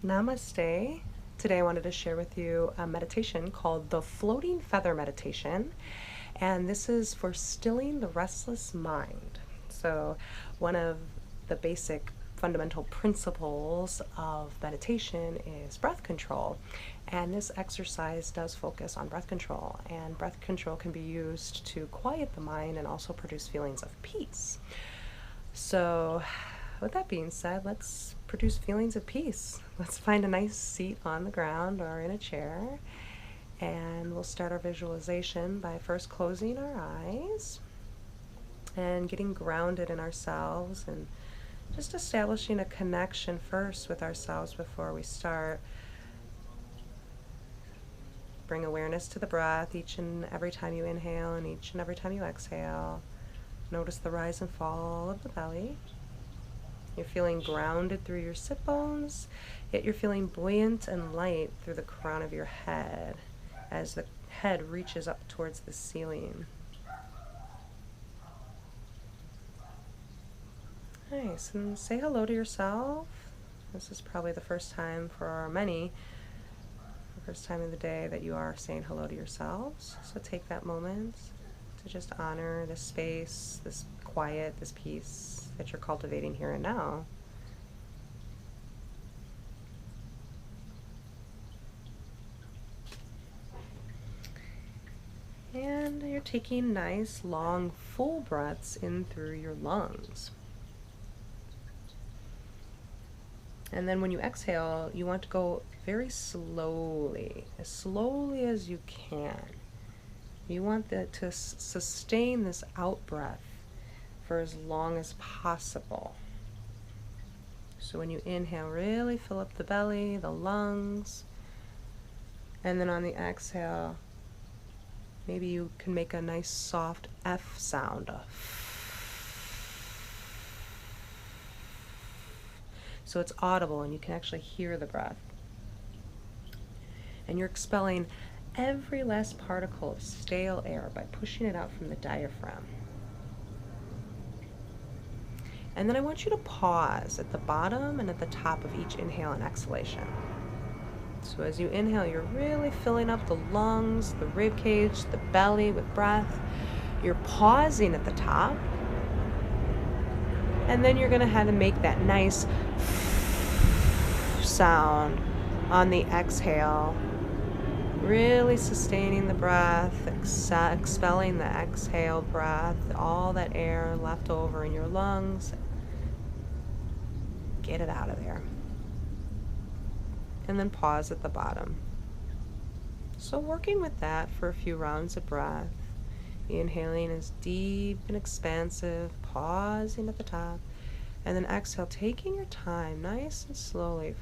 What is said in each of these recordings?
Namaste. Today I wanted to share with you a meditation called the Floating Feather Meditation, and this is for stilling the restless mind. So one of the basic fundamental principles of meditation is breath control, and this exercise does focus on breath control, and breath control can be used to quiet the mind and also produce feelings of peace. So with that being said, let's produce feelings of peace. Let's find a nice seat on the ground or in a chair, and we'll start our visualization by first closing our eyes and getting grounded in ourselves and just establishing a connection first with ourselves before we start. Bring awareness to the breath each and every time you inhale and each and every time you exhale. Notice the rise and fall of the belly. You're feeling grounded through your sit bones, yet you're feeling buoyant and light through the crown of your head as the head reaches up towards the ceiling. Nice, and say hello to yourself. This is probably the first time for many, the first time of the day that you are saying hello to yourselves. So take that moment to just honor this space, this quiet, this peace that you're cultivating here and now. And you're taking nice, long, full breaths in through your lungs. And then when you exhale, you want to go very slowly as you can. You want to sustain this out breath for as long as possible. So when you inhale, really fill up the belly, the lungs, and then on the exhale, maybe you can make a nice soft F sound. So it's audible and you can actually hear the breath. And you're expelling every last particle of stale air by pushing it out from the diaphragm. And then I want you to pause at the bottom and at the top of each inhale and exhalation. So as you inhale, you're really filling up the lungs, the rib cage, the belly with breath. You're pausing at the top. And then you're going to have to make that nice sound on the exhale. Really sustaining the breath, expelling the exhaled breath, all that air left over in your lungs. Get it out of there. And then pause at the bottom. So working with that for a few rounds of breath. Inhaling is deep and expansive, pausing at the top, and then exhale, taking your time, nice and slowly,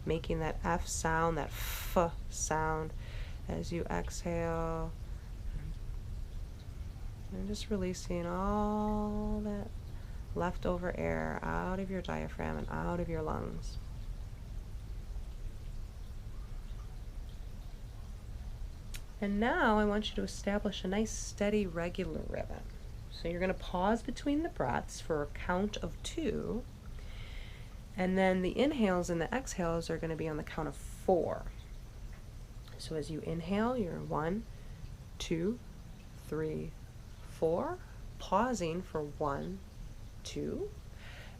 making that F sound, that F sound as you exhale, and just releasing all that leftover air out of your diaphragm and out of your lungs. And now I want you to establish a nice, steady, regular rhythm. So you're going to pause between the breaths for a count of 2. And then the inhales and the exhales are going to be on the count of 4. So as you inhale, you're 1, 2, 3, 4. Pausing for 1, 2.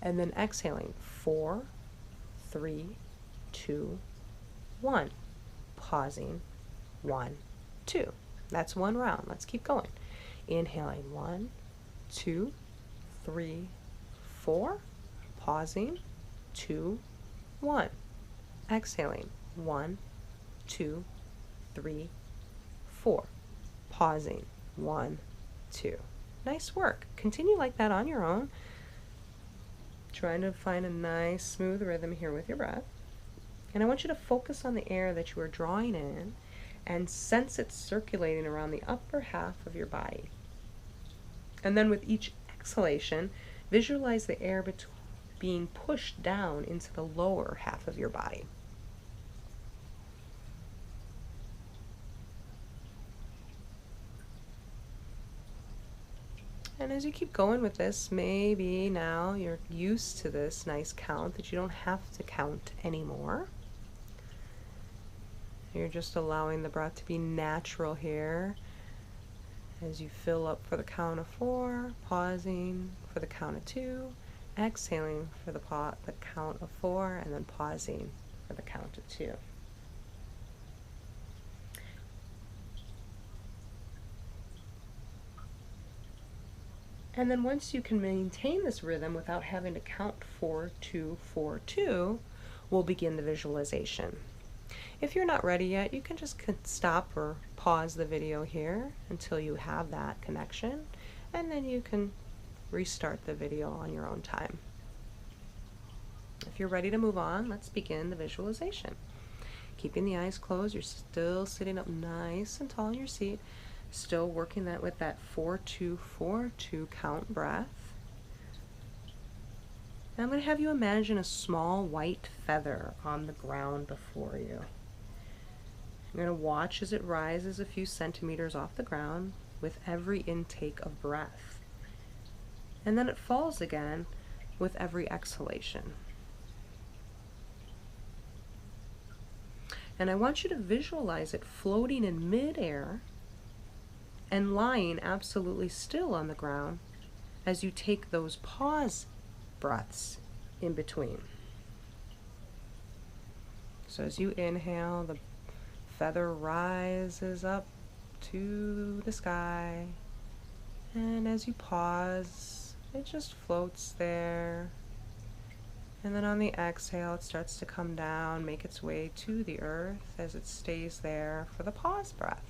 And then exhaling 4, 3, 2, 1. Pausing 1, 2. That's one round. Let's keep going. Inhaling 1, 2, 3, 4. Pausing 2, 1. Exhaling 1, 2, 3, 4. Pausing 1, 2. Nice work. Continue like that on your own. Trying to find a nice smooth rhythm here with your breath. And I want you to focus on the air that you are drawing in and sense it circulating around the upper half of your body. And then with each exhalation, visualize the air being pushed down into the lower half of your body. And as you keep going with this, maybe now you're used to this nice count that you don't have to count anymore. You're just allowing the breath to be natural here as you fill up for the count of 4, pausing for the count of 2, exhaling for the count of 4, and then pausing for the count of 2. And then once you can maintain this rhythm without having to count 4, 2, 4, 2, we'll begin the visualization. If you're not ready yet, you can just stop or pause the video here until you have that connection, and then you can restart the video on your own time. If you're ready to move on, let's begin the visualization. Keeping the eyes closed, you're still sitting up nice and tall in your seat, still working that with that 4, 2, 4, 2 count breath. And I'm going to have you imagine a small white feather on the ground before you. You're going to watch as it rises a few centimeters off the ground with every intake of breath. And then it falls again with every exhalation. And I want you to visualize it floating in midair and lying absolutely still on the ground as you take those pause breaths in between. So as you inhale, the feather rises up to the sky, and as you pause, it just floats there. And then on the exhale, it starts to come down, make its way to the earth as it stays there for the pause breath.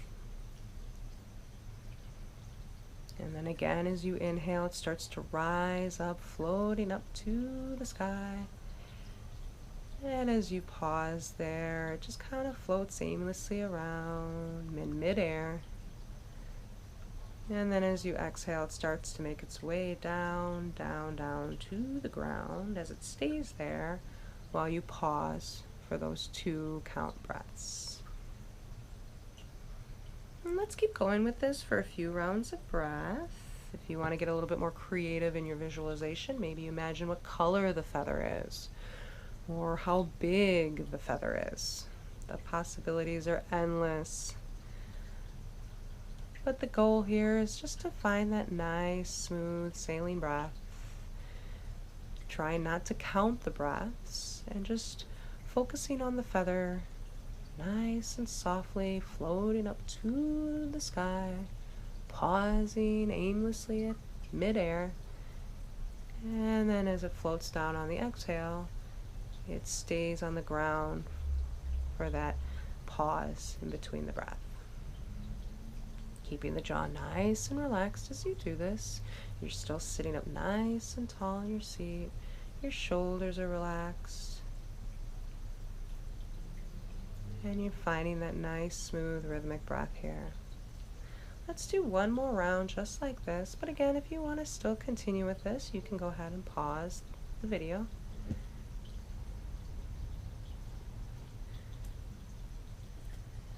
And then again, as you inhale, it starts to rise up, floating up to the sky. And as you pause there, it just kind of floats aimlessly around in midair. And then as you exhale, it starts to make its way down, down, down to the ground as it stays there while you pause for those 2 count breaths. And let's keep going with this for a few rounds of breath. If you want to get a little bit more creative in your visualization, maybe imagine what color the feather is, or how big the feather is. The possibilities are endless. But the goal here is just to find that nice, smooth, sailing breath. Try not to count the breaths and just focusing on the feather, nice and softly floating up to the sky, pausing aimlessly at midair, and then as it floats down on the exhale, it stays on the ground for that pause in between the breath. Keeping the jaw nice and relaxed as you do this. You're still sitting up nice and tall in your seat. Your shoulders are relaxed. And you're finding that nice, smooth, rhythmic breath here. Let's do one more round just like this. But again, if you want to still continue with this, you can go ahead and pause the video.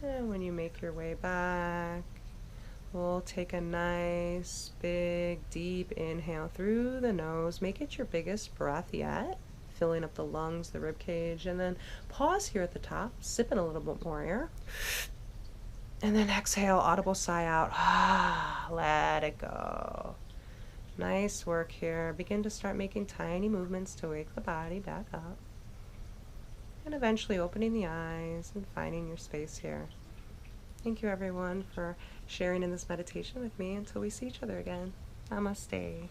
And when you make your way back, we'll take a nice, big, deep inhale through the nose. Make it your biggest breath yet, filling up the lungs, the rib cage, and then pause here at the top, sipping a little bit more air. And then exhale, audible sigh out. Let it go. Nice work here. Begin to start making tiny movements to wake the body back up. And eventually opening the eyes and finding your space here. Thank you everyone for sharing in this meditation with me until we see each other again. Namaste.